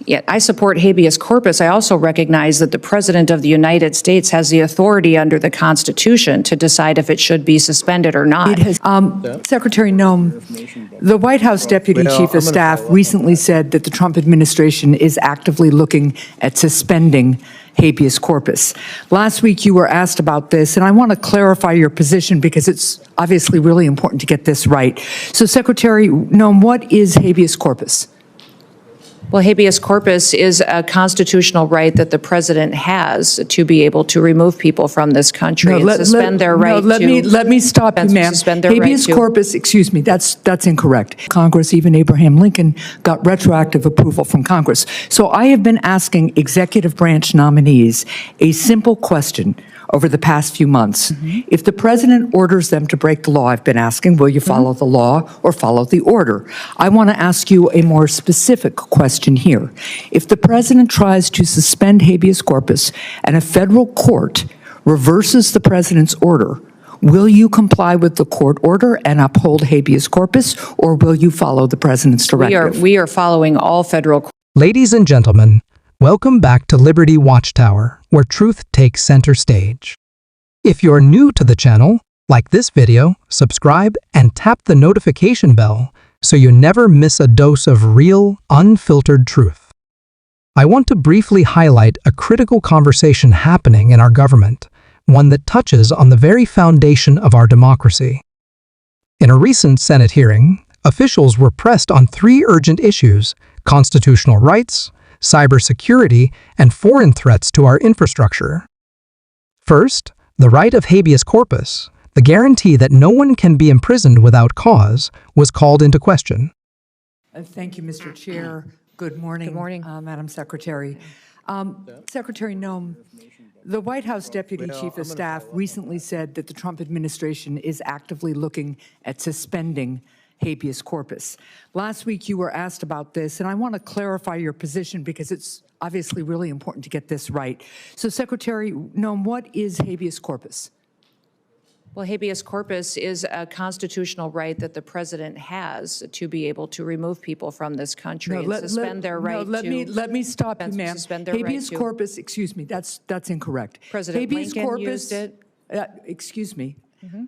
Yet I support habeas corpus. I also recognize that the President of the United States has the authority under the Constitution to decide if it should be suspended or not. It has, Secretary Gnome, the White House Deputy Chief of Staff recently said that the Trump administration is actively looking at suspending habeas corpus. Last week you were asked about this, and I want to clarify your position because it's obviously really important to get this right. So Secretary Gnome, what is habeas corpus? Well, habeas corpus is a constitutional right that the president has to be able to remove people from this country and suspend their right to. Let me stop you, ma'am. Habeas corpus, excuse me, that's incorrect. Congress, even Abraham Lincoln, got retroactive approval from Congress. So I have been asking executive branch nominees a simple question over the past few months. If the president orders them to break the law, I've been asking, will you follow the law or follow the order? I want to ask you a more specific question here. If the president tries to suspend habeas corpus and a federal court reverses the president's order, will you comply with the court order and uphold habeas corpus, or will you follow the president's directive? We are following all federal. Ladies and gentlemen, welcome back to Liberty Watchtower, where truth takes center stage. If you're new to the channel, like this video, subscribe, and tap the notification bell so you never miss a dose of real, unfiltered truth. I want to briefly highlight a critical conversation happening in our government, one that touches on the very foundation of our democracy. In a recent Senate hearing, officials were pressed on three urgent issues: constitutional rights, cybersecurity, and foreign threats to our infrastructure. First, the right of habeas corpus, the guarantee that no one can be imprisoned without cause, was called into question. Thank you, Mr. Chair. Good morning. Good morning. Madam Secretary. Secretary Gnome, the White House Deputy Chief of Staff recently said that the Trump administration is actively looking at suspending habeas corpus. Last week you were asked about this, and I want to clarify your position because it's obviously really important to get this right. So Secretary Gnome, what is habeas corpus? Well, habeas corpus is a constitutional right that the president has to be able to remove people from this country and suspend their right to. Let me stop you, ma'am. Habeas corpus, excuse me, that's incorrect. President Lincoln used it. Excuse me.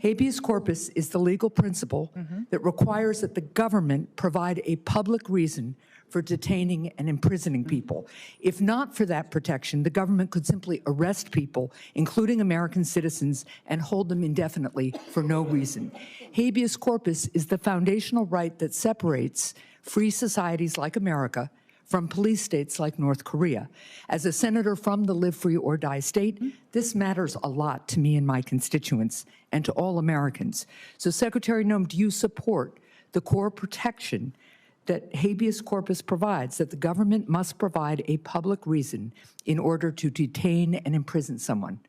Habeas corpus is the legal principle that requires that the government provide a public reason for detaining and imprisoning people. If not for that protection, the government could simply arrest people, including American citizens, and hold them indefinitely for no reason. Habeas corpus is the foundational right that separates free societies like America from police states like North Korea. As a senator from the Live Free or Die state, this matters a lot to me and my constituents and to all Americans. So Secretary Gnome, do you support the core protection that habeas corpus provides, that the government must provide a public reason in order to detain and imprison someone?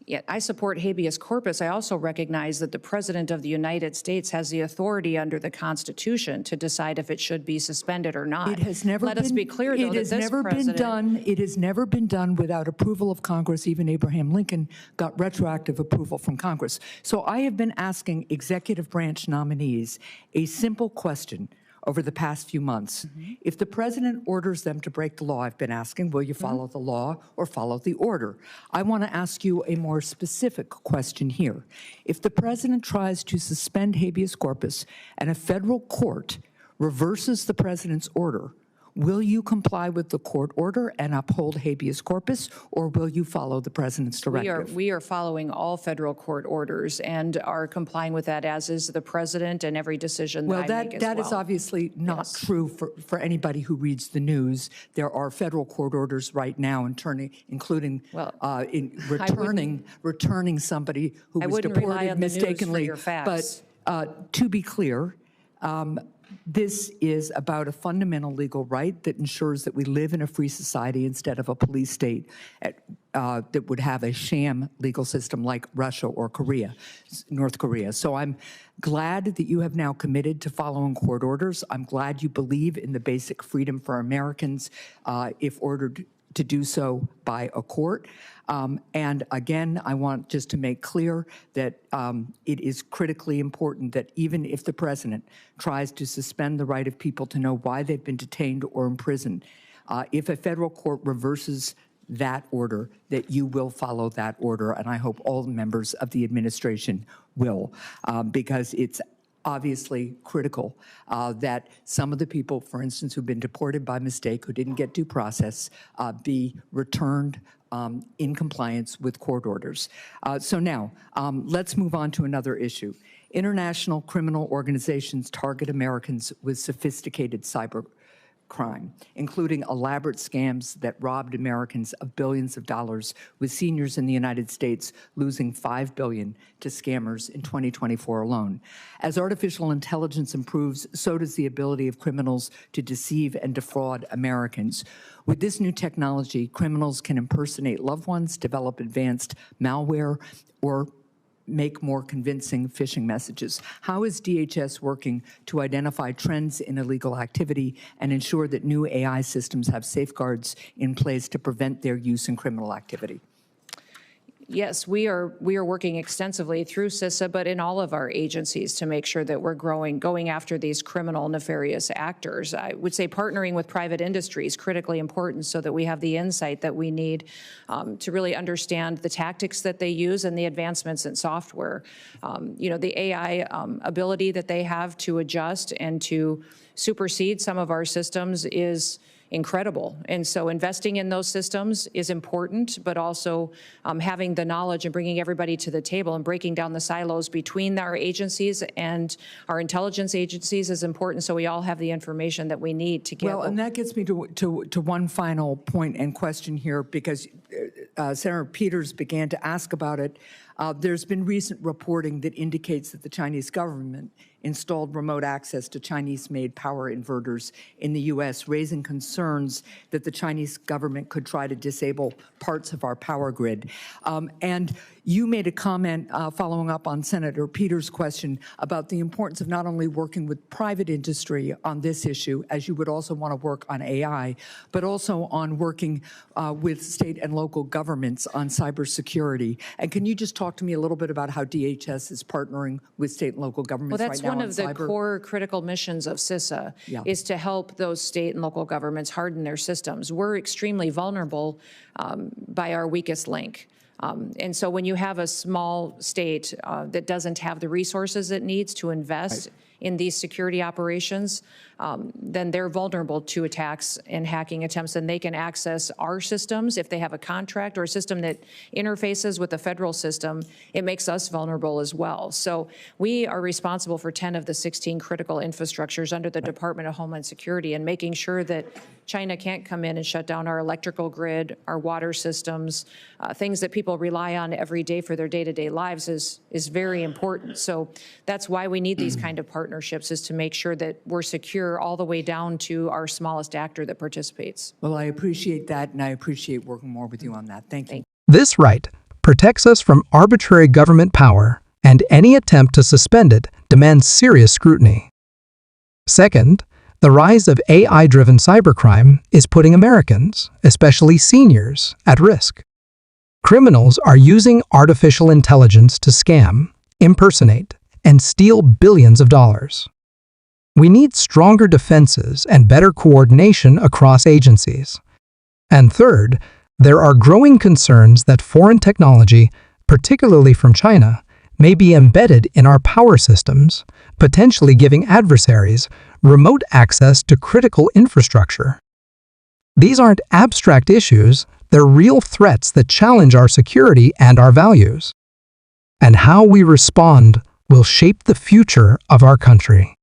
Yet I support habeas corpus. I also recognize that the President of the United States has the authority under the Constitution to decide if it should be suspended or not. It has never Let been, us be clear, though, it has that this never president, been done. It has never been done without approval of Congress. Even Abraham Lincoln got retroactive approval from Congress. So I have been asking executive branch nominees a simple question over the past few months. If the president orders them to break the law, I've been asking, will you follow the law or follow the order? I want to ask you a more specific question here. If the president tries to suspend habeas corpus and a federal court reverses the president's order, will you comply with the court order and uphold habeas corpus, or will you follow the president's directive? we are following all federal court orders and are complying with that, as is the president, and every decision that I make as well. That is obviously not true for anybody who reads the news. There are federal court orders right now, including returning somebody who was deported mistakenly. But to be clear, this is about a fundamental legal right that ensures that we live in a free society instead of a police state that would have a sham legal system like Russia or North Korea. So I'm glad that you have now committed to following court orders. I'm glad you believe in the basic freedom for Americans if ordered to do so by a court. And again, I want just to make clear that it is critically important that even if the president tries to suspend the right of people to know why they've been detained or imprisoned, If a federal court reverses that order, that you will follow that order, and I hope all members of the administration will, because it's obviously critical that some of the people, for instance, who've been deported by mistake, who didn't get due process, be returned in compliance with court orders. So now, let's move on to another issue. International criminal organizations target Americans with sophisticated cybercrime, including elaborate scams that robbed Americans of billions of dollars, with seniors in the United States losing $5 billion to scammers in 2024 alone. As artificial intelligence improves, so does the ability of criminals to deceive and defraud Americans. With this new technology, criminals can impersonate loved ones, develop advanced malware, or make more convincing phishing messages. How is DHS working to identify trends in illegal activity and ensure that new AI systems have safeguards in place to prevent their use in criminal activity? Yes, we are working extensively through CISA, but in all of our agencies to make sure that we're going after these criminal, nefarious actors. I would say partnering with private industry is critically important so that we have the insight that we need to really understand the tactics that they use and the advancements in software. The AI ability that they have to adjust and to supersede some of our systems is incredible. And so investing in those systems is important, but also having the knowledge and bringing everybody to the table and breaking down the silos between our agencies and our intelligence agencies is important, so we all have the information that we need to get. Well, and that gets me to one final point and question here, because Senator Peters began to ask about it. There's been recent reporting that indicates that the Chinese government installed remote access to Chinese-made power inverters in the U.S., raising concerns that the Chinese government could try to disable parts of our power grid. And you made a comment following up on Senator Peters' question about the importance of not only working with private industry on this issue, as you would also want to work on AI, but also on working with state and local governments on cybersecurity. And can you just talk to me a little bit about how DHS is partnering with state and local governments right now on cyber? Well, that's one of the core critical missions of CISA, is to help those state and local governments harden their systems. We're extremely vulnerable by our weakest link. And so when you have a small state that doesn't have the resources it needs to invest in these security operations, then they're vulnerable to attacks and hacking attempts, and they can access our systems. If they have a contract or a system that interfaces with the federal system, it makes us vulnerable as well. So we are responsible for 10 of the 16 critical infrastructures under the Department of Homeland Security, and making sure that China can't come in and shut down our electrical grid, our water systems, things that people rely on every day for their day-to-day lives is very important. So that's why we need these kind of partnerships, is to make sure that we're secure all the way down to our smallest actor that participates. Well, I appreciate that, and I appreciate working more with you on that. Thank you. This right protects us from arbitrary government power, and any attempt to suspend it demands serious scrutiny. Second, the rise of AI-driven cybercrime is putting Americans, especially seniors, at risk. Criminals are using artificial intelligence to scam, impersonate, and steal billions of dollars. We need stronger defenses and better coordination across agencies. And third, there are growing concerns that foreign technology, particularly from China, may be embedded in our power systems, potentially giving adversaries remote access to critical infrastructure. These aren't abstract issues, they're real threats that challenge our security and our values. And how we respond will shape the future of our country.